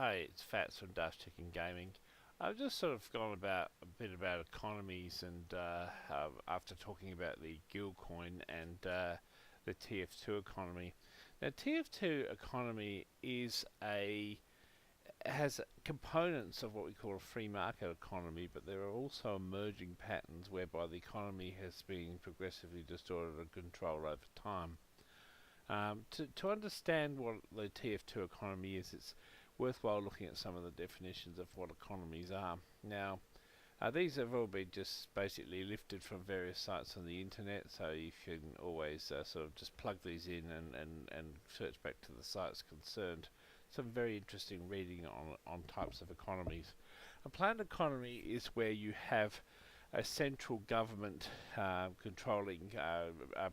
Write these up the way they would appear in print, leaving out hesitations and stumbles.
Hey, it's Fats from Dash Tech and Gaming. I've just sort of gone about a bit about economies, and after talking about the Geel coin and the TF2 economy. Now, TF2 economy is a has components of what we call a free market economy, but there are also emerging patterns whereby the economy has been progressively distorted and controlled over time. To understand what the TF2 economy is, it's worthwhile looking at some of the definitions of what economies are. Now, these have all been just basically lifted from various sites on the internet, so you can always sort of just plug these in and search back to the sites concerned. Some very interesting reading on types of economies. A planned economy is where you have a central government controlling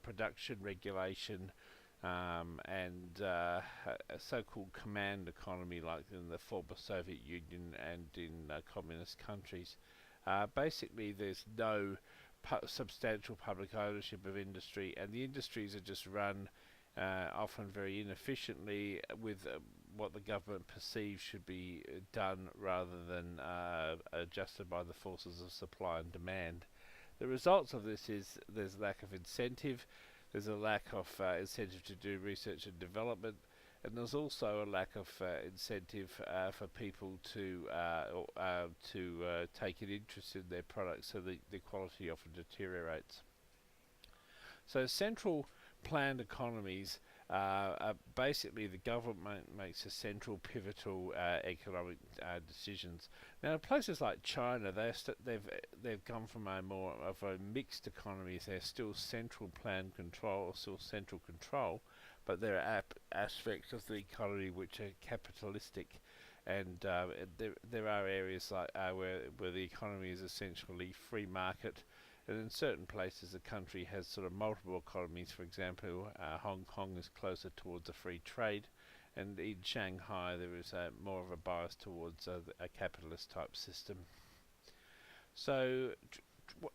production, regulation, and a so-called command economy, like in the former Soviet Union and in communist countries. Basically, there's no substantial public ownership of industry, and the industries are just run often very inefficiently with what the government perceives should be done rather than adjusted by the forces of supply and demand. The results of this is there's lack of incentive, there's a lack of incentive to do research and development, and there's also a lack of incentive for people to take an interest in their products, so the quality often deteriorates. So central planned economies basically the government makes a central pivotal economic decisions. Now, places like China, they've come from a more of a mixed economy. They're still central plan control, or still central control, but there are aspects of the economy which are capitalistic, and there are areas like where the economy is essentially free market. And in certain places, the country has sort of multiple economies. For example, Hong Kong is closer towards a free trade, and in Shanghai there is more of a bias towards a capitalist type system. So,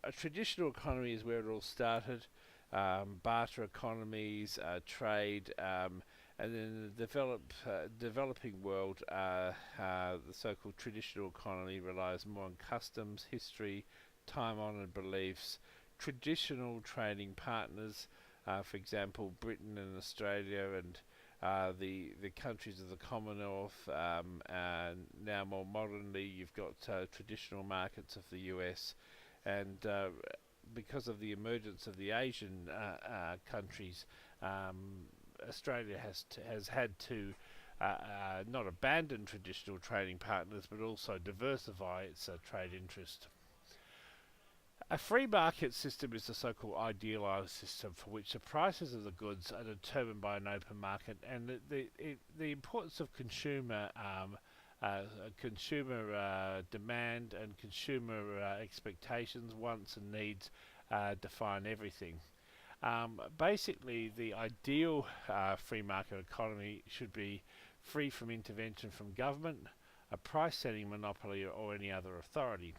a traditional economy is where it all started. Barter economies, trade, and in the developing world, the so-called traditional economy relies more on customs, history, time-honoured beliefs, traditional trading partners, for example Britain and Australia, and the countries of the Commonwealth. And now more modernly you've got traditional markets of the US, and because of the emergence of the Asian countries, Australia has had to not abandon traditional trading partners, but also diversify its trade interest. A free market system is the so-called idealized system for which the prices of the goods are determined by an open market, and the importance of consumer demand and consumer expectations, wants and needs define everything. Basically, the ideal free market economy should be free from intervention from government, a price-setting monopoly, or any other authority.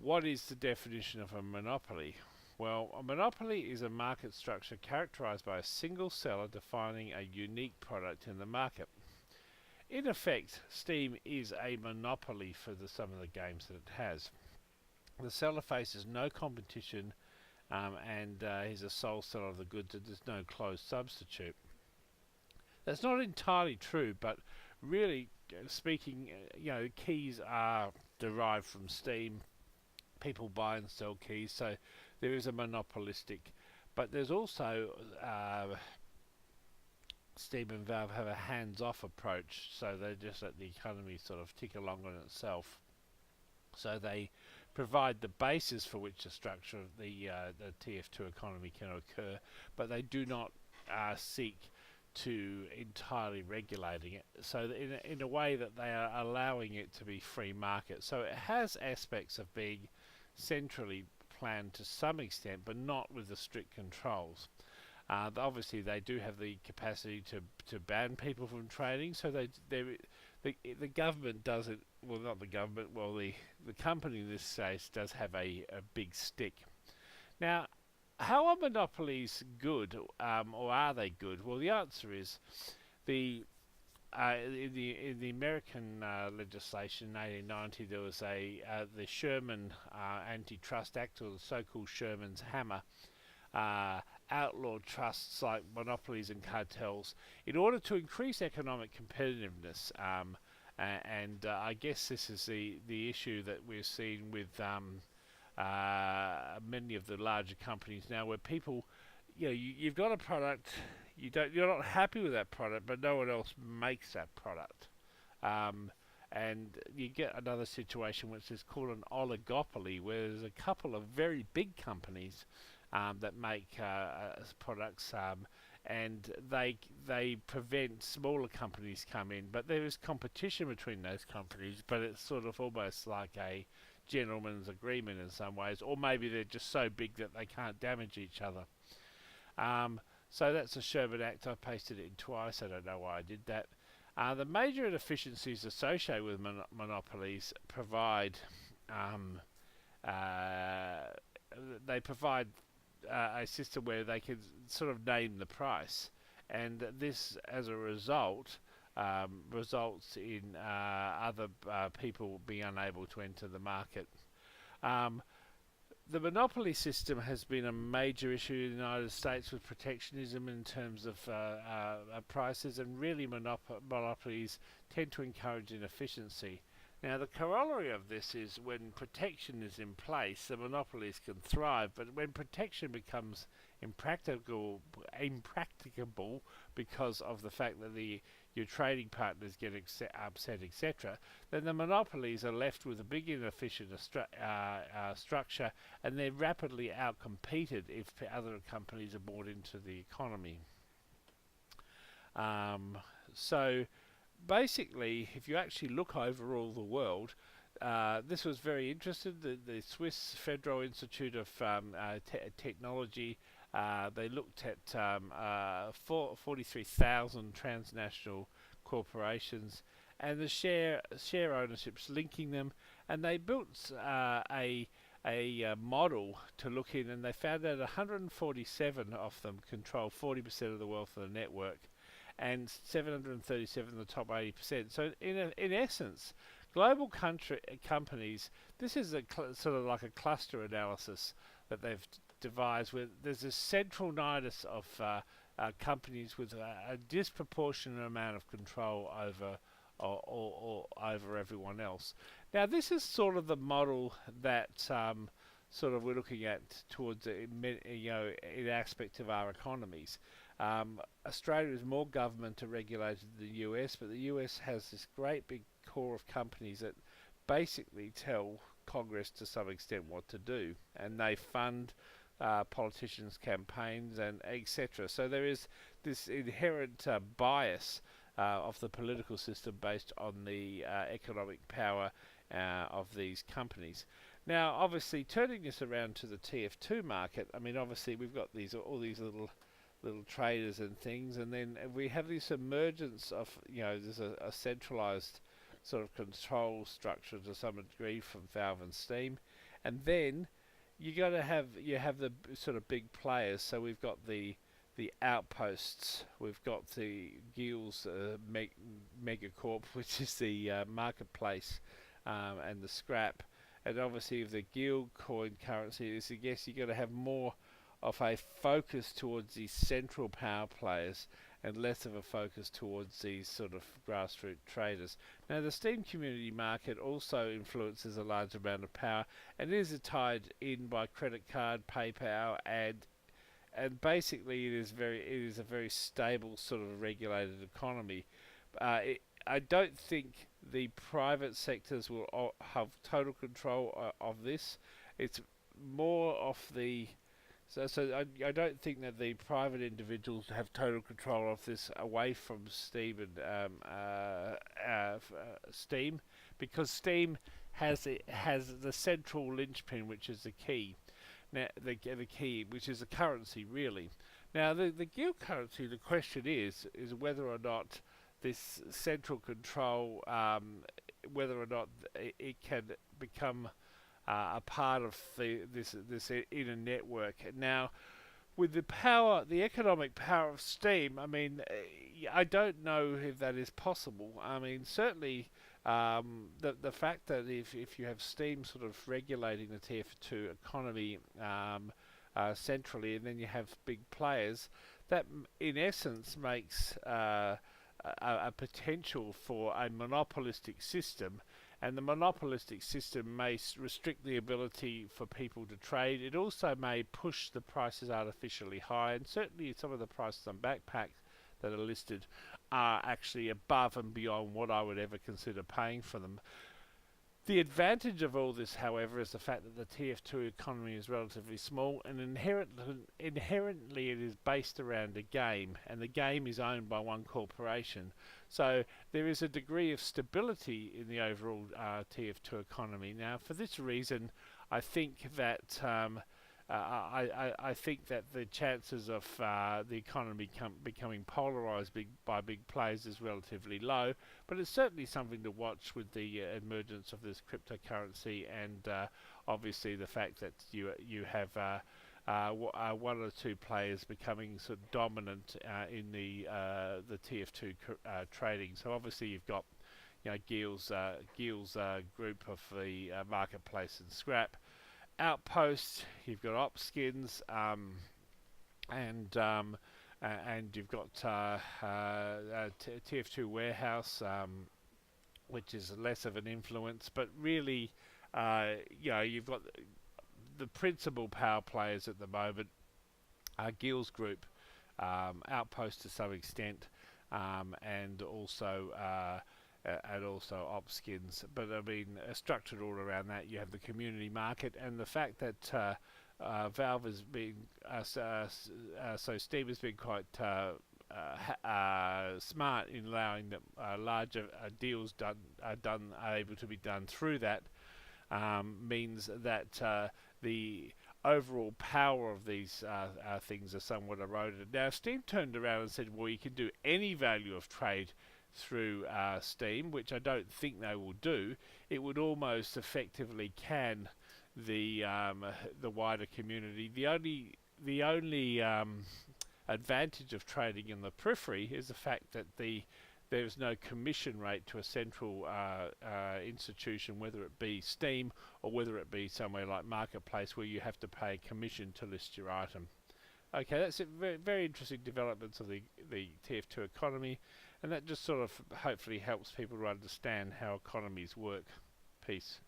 What is the definition of a monopoly? Well, a monopoly is a market structure characterized by a single seller defining a unique product in the market. In effect, Steam is a monopoly for some of the games that it has. The seller faces no competition, and he's a sole seller of the goods, and there's no closed substitute. That's not entirely true, but really speaking, keys are derived from Steam. People buy and sell keys, so there is a monopolistic, but there's also Steam and Valve have a hands-off approach, so they just let the economy sort of tick along on itself. So they provide the basis for which the structure of the TF2 economy can occur, but they do not seek to entirely regulating it. So in a way that they are allowing it to be free market. So it has aspects of being centrally planned to some extent, but not with the strict controls. Obviously, they do have the capacity to ban people from trading. So the government does it. Well, not the government. Well, the company in this case does have a big stick. Now, how are monopolies good, or are they good? Well, the answer is the in the American legislation in 1890, there was the Sherman Antitrust Act, or the so-called Sherman's Hammer, outlawed trusts like monopolies and cartels in order to increase economic competitiveness. And I guess this is the issue that we're seeing with many of the larger companies now, where people, you've got a product, you're not happy with that product, but no one else makes that product. And you get another situation which is called an oligopoly, where there's a couple of very big companies that make products, and they prevent smaller companies come in. But there is competition between those companies, but it's sort of almost like a gentleman's agreement in some ways, or maybe they're just so big that they can't damage each other. So that's a Sherman Act. I pasted it in twice. I don't know why I did that. The major inefficiencies associated with monopolies provide they provide a system where they can sort of name the price, and this, as a result, results in other people being unable to enter the market. The monopoly system has been a major issue in the United States with protectionism in terms of prices, and really monopolies tend to encourage inefficiency. Now, the corollary of this is when protection is in place, the monopolies can thrive, but when protection becomes impracticable because of the fact that your trading partners get upset, etc., then the monopolies are left with a big inefficient structure, and they're rapidly outcompeted if other companies are brought into the economy. So basically, if you actually look overall the world, this was very interesting. The Swiss Federal Institute of Technology, they looked at 43,000 transnational corporations and the share ownerships linking them, and they built a model to look in, and they found that 147 of them control 40% of the wealth of the network, and 737 of the top 80%. So in essence, global companies, this is sort of like a cluster analysis that they've devised, where there's a central nidus of companies with a disproportionate amount of control over or over everyone else. Now, this is sort of the model that sort of we're looking at towards in aspect of our economies. Australia is more government regulated than the US, but the US has this great big core of companies that basically tell Congress to some extent what to do, and they fund politicians' campaigns and etc. So there is this inherent bias of the political system based on the economic power of these companies. Now, obviously, turning this around to the TF2 market, I mean, obviously we've got all these little traders and things, and then we have this emergence of, there's a centralized sort of control structure to some degree from valve and steam, and then you have the sort of big players. So we've got the outposts, we've got the Geel's Megacorp, which is the marketplace, and the scrap, and obviously if the Geel coin currency is, I guess you've got to have more of a focus towards these central power players and less of a focus towards these sort of grassroots traders. Now, the Steam community market also influences a large amount of power, and it is tied in by credit card, PayPal, and basically it is a very stable sort of regulated economy. I don't think the private sectors will have total control of this. It's more of the So I don't think that the private individuals have total control of this away from Steam and Steam, because Steam has the central linchpin, which is the key. Now the key, which is the currency, really. Now the Geel currency, the question is whether or not this central control, whether or not it can become a part of this inner network. Now, with the economic power of Steam, I mean, I don't know if that is possible. I mean, certainly the fact that if you have Steam sort of regulating the TF2 economy centrally, and then you have big players, that in essence makes a potential for a monopolistic system. And the monopolistic system may restrict the ability for people to trade. It also may push the prices artificially high, and certainly some of the prices on backpacks that are listed are actually above and beyond what I would ever consider paying for them. The advantage of all this, however, is the fact that the TF2 economy is relatively small, and inherently it is based around a game, and the game is owned by one corporation. So there is a degree of stability in the overall TF2 economy. Now, for this reason, I think that I think that the chances of the economy becoming polarised by big players is relatively low, but it's certainly something to watch with the emergence of this cryptocurrency, and obviously the fact that you have one or two players becoming sort of dominant in the TF2 trading. So obviously you've got Geel's group of the marketplace and scrap. Outpost, you've got Opskins, and you've got TF2 Warehouse, which is less of an influence, but really, you've got the principal power players at the moment are Geel's group, Outpost to some extent, and also Opskins. But I mean, structured all around that, you have the community market, and the fact that Valve has been so Steam has been quite smart in allowing that larger deals are able to be done through that, means that the overall power of these things are somewhat eroded. Now, Steam turned around and said, well, you can do any value of trade through Steam, which I don't think they will do. It would almost effectively can the wider community. The only advantage of trading in the periphery is the fact that there's no commission rate to a central institution, whether it be Steam or whether it be somewhere like Marketplace, where you have to pay a commission to list your item. Okay, that's a very, very interesting developments of the TF2 economy, and that just sort of hopefully helps people to understand how economies work. Peace.